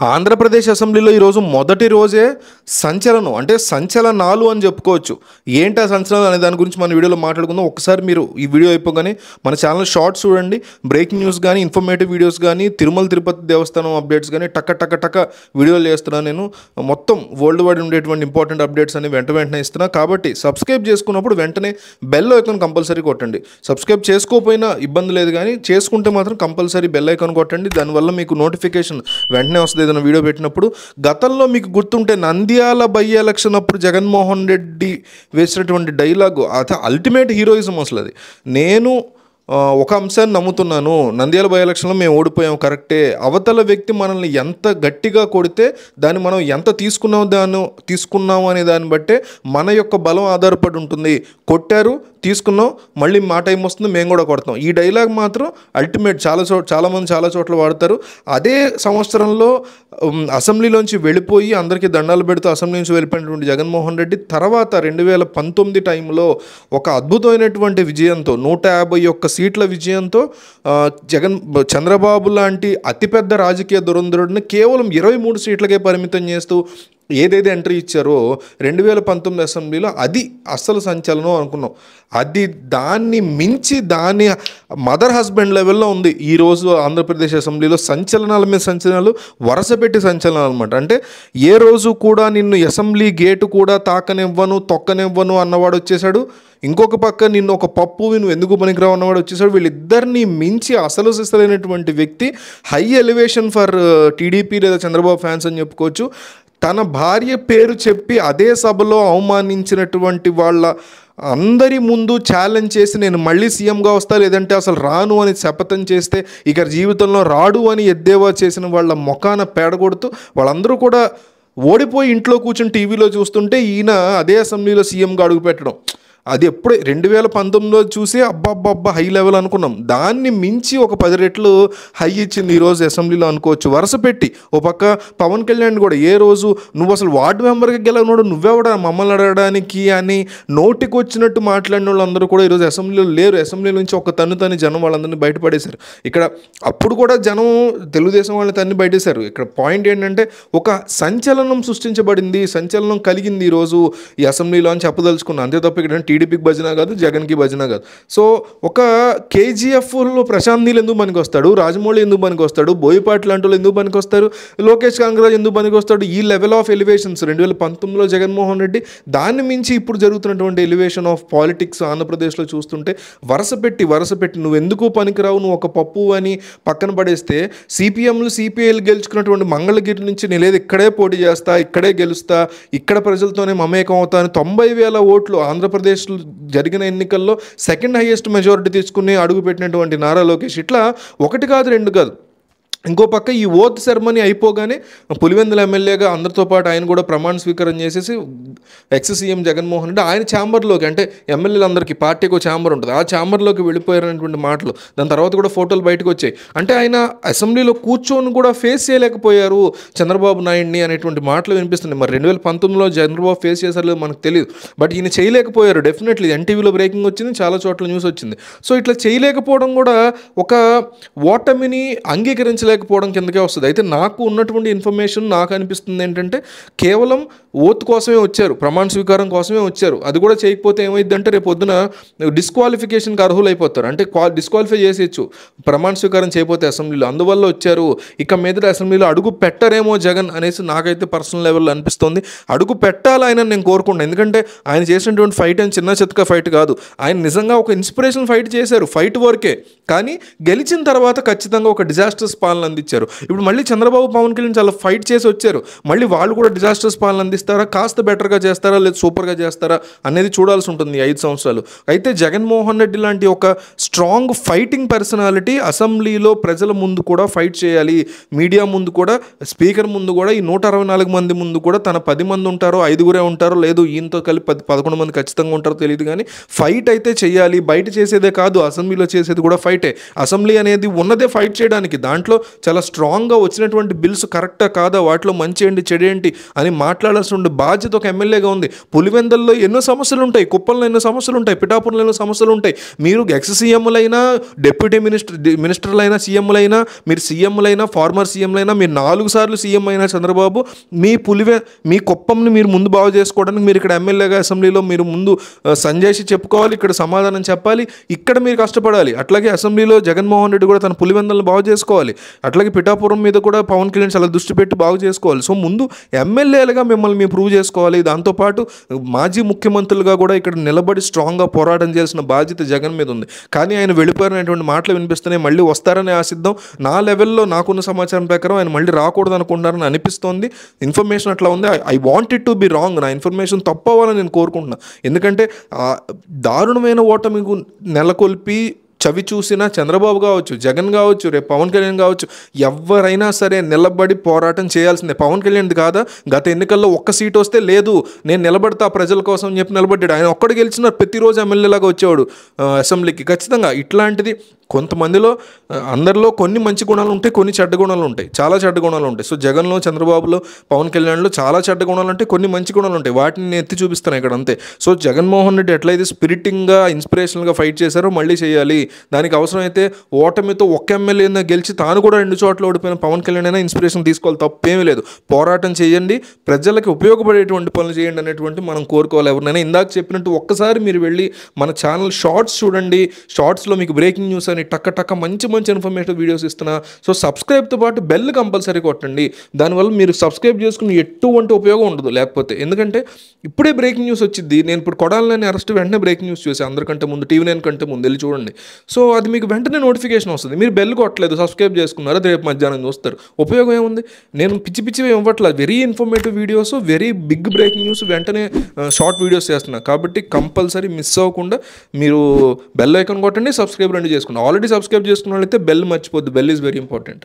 ఆంధ్రప్రదేశ్ అసెంబ్లీలో ఈరోజు మొదటి రోజే సంచలనం, అంటే సంచలనాలు అని చెప్పుకోవచ్చు. ఏంటి ఆ సంచలనం అనే దాని గురించి మన వీడియోలో మాట్లాడుకుందాం. ఒకసారి మీరు ఈ వీడియో అయిపోగానే మన ఛానల్ షార్ట్స్ చూడండి. బ్రేకింగ్ న్యూస్ కానీ, ఇన్ఫర్మేటివ్ వీడియోస్ కానీ, తిరుమల తిరుపతి దేవస్థానం అప్డేట్స్ కానీ టక్క వీడియోలు చేస్తున్నాను. నేను మొత్తం వరల్డ్ వైడ్ ఉండేటువంటి ఇంపార్టెంట్ అప్డేట్స్ అని వెంటనే ఇస్తున్నా. కాబట్టి సబ్స్క్రైబ్ చేసుకున్నప్పుడు వెంటనే బెల్ ఐకాన్ కంపల్సరీ కొట్టండి. సబ్స్క్రైబ్ చేసుకోకపోయినా ఇబ్బంది లేదు, కానీ చేసుకుంటే మాత్రం కంపల్సరీ బెల్ ఐకాన్ కొట్టండి. దానివల్ల మీకు నోటిఫికేషన్ వెంటనే వస్తుంది ఏదైనా వీడియో పెట్టినప్పుడు. గతంలో మీకు గుర్తుంటే నంద్యాల బై ఎలక్షన్ అప్పుడు జగన్మోహన్ రెడ్డి వేసినటువంటి డైలాగు అది అల్టిమేట్ హీరోయిజం. అసలు అది నేను ఒక అంశాన్ని నమ్ముతున్నాను, నంద్యాల బై ఎలక్షన్లో మేము ఓడిపోయాం కరెక్టే, అవతల వ్యక్తి మనల్ని ఎంత గట్టిగా కొడితే దాన్ని మనం ఎంత తీసుకున్నాము అనే దాన్ని బట్టే మన యొక్క బలం ఆధారపడి ఉంటుంది. కొట్టారు, తీసుకున్నాం, మళ్ళీ మా టైం వస్తుంది, మేము కూడా కొడతాం. ఈ డైలాగ్ మాత్రం అల్టిమేట్. చాలామంది చాలా చోట్ల వాడతారు. అదే సంవత్సరంలో అసెంబ్లీలోంచి వెళ్ళిపోయి అందరికీ దండాలు పెడుతూ అసెంబ్లీ నుంచి వెళ్ళిపోయినటువంటి జగన్మోహన్ రెడ్డి తర్వాత 2019 టైంలో ఒక అద్భుతమైనటువంటి విజయంతో 151 సీట్ల విజయంతో చంద్రబాబు లాంటి అతిపెద్ద రాజకీయ దురంధరుడిని కేవలం 23 సీట్లకే పరిమితం చేస్తూ ఏదైతే ఎంట్రీ ఇచ్చారో 2019 అసెంబ్లీలో అది అస్సలు సంచలనం అనుకున్నాం. అది దాన్ని మించి దాని మదర్ హస్బెండ్ లెవెల్లో ఉంది ఈరోజు ఆంధ్రప్రదేశ్ అసెంబ్లీలో. సంచలనాల మీద సంచలనాలు, వరుస పెట్టి సంచలనాలు అనమాట. అంటే ఏ రోజు కూడా నిన్ను అసెంబ్లీ గేటు కూడా తొక్కనివ్వను అన్నవాడు వచ్చేసాడు. ఇంకొక పక్క నిన్ను ఒక పప్పువి నువ్వు ఎందుకు పనికిరావు అన్నవాడు వచ్చేసాడు. వీళ్ళిద్దరిని మించి అసలు సిసలైనటువంటి వ్యక్తి, హై ఎలివేషన్ ఫర్ టీడీపీ లేదా చంద్రబాబు ఫ్యాన్స్ అని చెప్పుకోవచ్చు. తన భార్య పేరు చెప్పి అదే సభలో అవమానించినటువంటి వాళ్ళ అందరి ముందు ఛాలెంజ్ చేసి నేను మళ్ళీ సీఎంగా వస్తా, లేదంటే అసలు రాను అని శపథం చేస్తే ఇక జీవితంలో రాడు అని ఎద్దేవా చేసిన వాళ్ళ ముఖాన పేడగొడుతూ వాళ్ళందరూ కూడా ఓడిపోయి ఇంట్లో కూర్చొని టీవీలో చూస్తుంటే ఈయన అదే అసెంబ్లీలో సీఎంగా అడుగుపెట్టడం, అది ఎప్పుడే 2019లో చూసి అబ్బా హై లెవెల్ అనుకున్నాం. దాన్ని మించి ఒక 10 రెట్లు హై ఇచ్చింది ఈరోజు అసెంబ్లీలో అనుకోవచ్చు. వరుస పెట్టి ఓ పక్క పవన్ కళ్యాణ్ కూడా ఏ రోజు నువ్వు అసలు వార్డు మెంబర్గా గెలవనోడు నువ్వెవడా మమ్మల్ని అడగడానికి అని నోటికి వచ్చినట్టు మాట్లాడిన వాళ్ళందరూ కూడా ఈరోజు అసెంబ్లీలో లేరు. అసెంబ్లీ నుంచి ఒక తన్ని జనం వాళ్ళందరినీ బయటపడేశారు. ఇక్కడ అప్పుడు కూడా జనం తెలుగుదేశం వాళ్ళని తన్ని బయటేశారు. ఇక్కడ పాయింట్ ఏంటంటే ఒక సంచలనం సృష్టించబడింది, సంచలనం కలిగింది ఈరోజు ఈ అసెంబ్లీలో అని చెప్పదలుచుకున్నాను. అంతే తప్ప ఇక్కడ టీడీపీకి భజన కాదు, జగన్కి భజన కాదు. సో ఒక కేజీఎఫ్లో ప్రశాంత్ నీల్ ఎందుకు పనికి వస్తాడు, రాజమౌళి ఎందుకు పనికి వస్తాడు, బోయపాటి లాంటి వాళ్ళు ఎందుకు పనికి వస్తారు, లోకేష్ కాంగ్రాజ్ ఎందుకు పనికి వస్తాడు. ఈ లెవెల్ ఆఫ్ ఎలివేషన్స్ 2019లో జగన్మోహన్ రెడ్డి, దాన్ని మించి ఇప్పుడు జరుగుతున్నటువంటి ఎలివేషన్ ఆఫ్ పాలిటిక్స్ ఆంధ్రప్రదేశ్లో చూస్తుంటే వరుస పెట్టి నువ్వు ఎందుకు పనికిరావు, నువ్వు ఒక పప్పు అని పక్కన పడేస్తే సిపిఎంలు సిపిఐలు గెలుచుకున్నటువంటి మంగళగిరి నుంచి నేను లేదు ఇక్కడే పోటీ చేస్తా, ఇక్కడే గెలుస్తా, ఇక్కడ ప్రజలతోనే మమేకం అవుతా అని 90,000 ఓట్లు ఆంధ్రప్రదేశ్ జరిగిన ఎన్నికల్లో సెకండ్ హైయెస్ట్ మెజారిటీ తీసుకుని అడుగుపెట్టినటువంటి నారా లోకేష్ ఇట్లా 1 కాదు 2 కాదు. ఇంకో పక్క ఈ ఓత్ సెరమనీ అయిపోగానే పులివెందుల ఎమ్మెల్యేగా అందరితో పాటు ఆయన కూడా ప్రమాణ స్వీకారం చేసేసి ఎక్స్ సీఎం జగన్మోహన్ రెడ్డి ఆయన ఛాంబర్లోకి, అంటే ఎమ్మెల్యేలందరికీ పార్టీకి ఒక ఛాంబర్ ఉంటుంది, ఆ ఛాంబర్లోకి వెళ్ళిపోయారనేటువంటి మాటలు, దాని తర్వాత కూడా ఫోటోలు బయటకు వచ్చాయి. అంటే ఆయన అసెంబ్లీలో కూర్చొని కూడా ఫేస్ చేయలేకపోయారు చంద్రబాబు నాయుడిని అనేటువంటి మాటలు వినిపిస్తున్నాయి. మరి 2019లో చంద్రబాబు ఫేస్ చేశారో మనకు తెలియదు, బట్ ఈయన చేయలేకపోయారు. డెఫినెట్లీ ఎన్టీవీలో బ్రేకింగ్ వచ్చింది, చాలా చోట్ల న్యూస్ వచ్చింది. సో ఇట్లా చేయలేకపోవడం కూడా ఒక ఓటమిని అంగీకరించలేకపోవడం కిందకే వస్తుంది. అయితే నాకు ఉన్నటువంటి ఇన్ఫర్మేషన్ నాకు అనిపిస్తుంది ఏంటంటే కేవలం ఓత్ కోసమే వచ్చారు, ప్రమాణ స్వీకారం కోసమే వచ్చారు. అది కూడా చేయకపోతే ఏమైందంటే రేపు పొద్దున డిస్క్వాలిఫికేషన్కి అర్హులు అయిపోతారు, అంటే డిస్క్వాలిఫై చేసేయచ్చు ప్రమాణ స్వీకారం చేయకపోతే అసెంబ్లీలో. అందువల్ల వచ్చారు. ఇక మీద అసెంబ్లీలో అడుగు పెట్టరేమో జగన్ అనేసి నాకైతే పర్సనల్ లెవెల్లో అనిపిస్తుంది. అడుగు పెట్టాలి ఆయన నేను కోరుకుంటాను. ఎందుకంటే ఆయన చేసినటువంటి ఫైట్ అని చిన్న చితక ఫైట్ కాదు, ఆయన నిజంగా ఒక ఇన్స్పిరేషన్ ఫైట్ చేశారు, ఫైట్ వరకే. కానీ గెలిచిన తర్వాత ఖచ్చితంగా ఒక డిజాస్టర్స్ పాలన అందించారు. ఇప్పుడు మళ్ళీ చంద్రబాబు పవన్ కళ్యాణ్ చాలా ఫైట్ చేసి వచ్చారు. మళ్ళీ వాళ్ళు కూడా డిజాస్టర్స్ పాలన అందిస్తారా, కాస్త బెటర్గా చేస్తారా, లేదా సూపర్గా చేస్తారా అనేది చూడాల్సి ఉంటుంది 5 సంవత్సరాలు. అయితే జగన్మోహన్ రెడ్డి లాంటి ఒక స్ట్రాంగ్ ఫైటింగ్ పర్సనాలిటీ అసెంబ్లీలో ప్రజల ముందు కూడా ఫైట్ చేయాలి, మీడియా ముందు కూడా, స్పీకర్ ముందు కూడా, ఈ 164 మంది ముందు కూడా తన 10 మంది ఉంటారో 5 ఉంటారో లేదు ఈయనతో కలిపి 11 మంది ఖచ్చితంగా ఉంటారో తెలియదు, కానీ ఫైట్ అయితే చేయాలి. బయట చేసేదే కాదు, అసెంబ్లీలో చేసేది కూడా ఫైటే. అసెంబ్లీ అనేది ఉన్నదే ఫైట్ చేయడానికి. దాంట్లో చాలా స్ట్రాంగ్గా వచ్చినటువంటి బిల్స్ కరెక్టా కాదా, వాటిలో మంచి ఏంటి చెడు ఏంటి అని మాట్లాడాల్సిన కాపాడాల్సి ఉండే బాధ్యత ఒక ఎమ్మెల్యేగా ఉంది. పులివెందల్లో ఎన్నో సమస్యలు ఉంటాయి, కుప్పంలో ఎన్నో సమస్యలు ఉంటాయి, పిఠాపురంలో ఎన్నో సమస్యలు ఉంటాయి. మీరు ఎక్స్ సీఎంలైనా, డిప్యూటీ మినిస్టర్లైనా, సీఎంలైనా, మీరు సీఎంలైనా, ఫార్మర్ సీఎంలైనా, మీరు 4 సార్లు సీఎం అయినా చంద్రబాబు, మీ కుప్పంని మీరు ముందు బాగు చేసుకోవడానికి మీరు ఇక్కడ ఎమ్మెల్యేగా అసెంబ్లీలో మీరు ముందు సంజాయిషి చెప్పుకోవాలి, ఇక్కడ సమాధానం చెప్పాలి, ఇక్కడ మీరు కష్టపడాలి. అట్లాగే అసెంబ్లీలో జగన్మోహన్ రెడ్డి కూడా తన పులివెందలను బాగు చేసుకోవాలి. అట్లాగే పిఠాపురం మీద కూడా పవన్ కళ్యాణ్ చాలా దృష్టి పెట్టి బాగు చేసుకోవాలి. సో ముందు ఎమ్మెల్యేలుగా మిమ్మల్ని మీరు ప్రూవ్ చేసుకోవాలి. దాంతోపాటు మాజీ ముఖ్యమంత్రులుగా కూడా ఇక్కడ నిలబడి స్ట్రాంగ్గా పోరాటం చేయాల్సిన బాధ్యత జగన్ మీద ఉంది. కానీ ఆయన వెళ్ళిపోయినటువంటి మాటలు వినిపిస్తున్నాయి. మళ్ళీ వస్తారని ఆశిద్దాం. నా లెవెల్లో నాకున్న సమాచారం ప్రకారం ఆయన మళ్ళీ రాకూడదు అనుకుంటారని అనిపిస్తోంది. ఇన్ఫర్మేషన్ అట్లా ఉంది. I want it to be wrong. నా ఇన్ఫర్మేషన్ తప్పు అవ్వాలని నేను కోరుకుంటున్నాను. ఎందుకంటే దారుణమైన ఓటమికు నెలకొల్పి చవి చూసిన చంద్రబాబు కావచ్చు, జగన్ కావచ్చు, రేపు పవన్ కళ్యాణ్ కావచ్చు, ఎవరైనా సరే నిలబడి పోరాటం చేయాల్సిందే. పవన్ కళ్యాణ్ది కాదా, గత ఎన్నికల్లో ఒక్క సీట్ వస్తే లేదు నేను నిలబడతా ప్రజల కోసం అని చెప్పి నిలబడ్డాడు. ఆయన ఒక్కడు గెలిచిన ప్రతిరోజు ఎమ్మెల్యేలాగా వచ్చేవాడు అసెంబ్లీకి. ఖచ్చితంగా ఇట్లాంటిది కొంతమందిలో, అందరిలో కొన్ని మంచి గుణాలు ఉంటాయి, కొన్ని చెడ్డ గుణాలు ఉంటాయి, చాలా చెడ్డ గుణాలు ఉంటాయి. సో జగన్లో, చంద్రబాబులో, పవన్ కళ్యాణ్లో చాలా చెడ్డ గుణాలు ఉంటాయి, కొన్ని మంచి గుణాలు ఉంటాయి. వాటిని నేను ఎత్తి చూపిస్తాను ఇక్కడ అంతే. సో జగన్మోహన్ రెడ్డి ఎట్లయితే స్పిరిటింగ్గా, ఇన్స్పిరేషనల్గా ఫైట్ చేశారో మళ్ళీ చేయాలి. దానికి అవసరమైతే ఓటమితో ఒక్క ఎమ్మెల్యేనా గెలిచి తాను కూడా 2 చోట్ల ఓడిపోయిన పవన్ కళ్యాణ్ అయినా ఇన్స్పిరేషన్ తీసుకోవాలి. తప్పేమీ లేదు. పోరాటం చేయండి, ప్రజలకు ఉపయోగపడేటువంటి పనులు చేయండి అనేటువంటి మనం కోరుకోవాలి ఎవరినైనా. ఇందాక చెప్పినట్టు ఒక్కసారి మీరు వెళ్ళి మన ఛానల్ షార్ట్స్ చూడండి. షార్ట్స్లో మీకు బ్రేకింగ్ న్యూస్ అని టక్క మంచి ఇన్ఫర్మేటివ్ వీడియోస్ ఇస్తున్నా. సో సబ్స్క్రైబ్తో పాటు బెల్ కంపల్సరీ కొట్టండి. దానివల్ల మీరు సబ్స్క్రైబ్ చేసుకుని ఎటువంటి ఉపయోగం ఉండదు లేకపోతే. ఎందుకంటే ఇప్పుడే బ్రేకింగ్ న్యూస్ వచ్చింది. నేను ఇప్పుడు కొడాలని అరెస్ట్ వెంటనే బ్రేకింగ్ న్యూస్ చూసాను, అందరికంటే ముందు, TV9 కంటే ముందు వెళ్ళి చూడండి. సో అది మీకు వెంటనే నోటిఫికేషన్ వస్తుంది. మీరు బెల్ కొట్టలేదు, సబ్స్క్రైబ్ చేసుకున్నారు, అది రేపు మధ్యాహ్నం చూస్తారు. ఉపయోగం ఏముంది? నేను పిచ్చి ఇవ్వట్లేదు. Very informative videos, very big breaking news వెంటనే షార్ట్ వీడియోస్ చేస్తున్నా. కాబట్టి కంపల్సరీ మిస్ అవ్వకుండా మీరు బెల్ ఐకాన్ కొట్టండి, సబ్స్క్రైబ్ రెండు చేసుకోండి. ఆల్రెడీ సబ్స్క్రైబ్ చేసుకున్న వాళ్ళైతే బెల్ మర్చిపోద్దు. Bell is very important.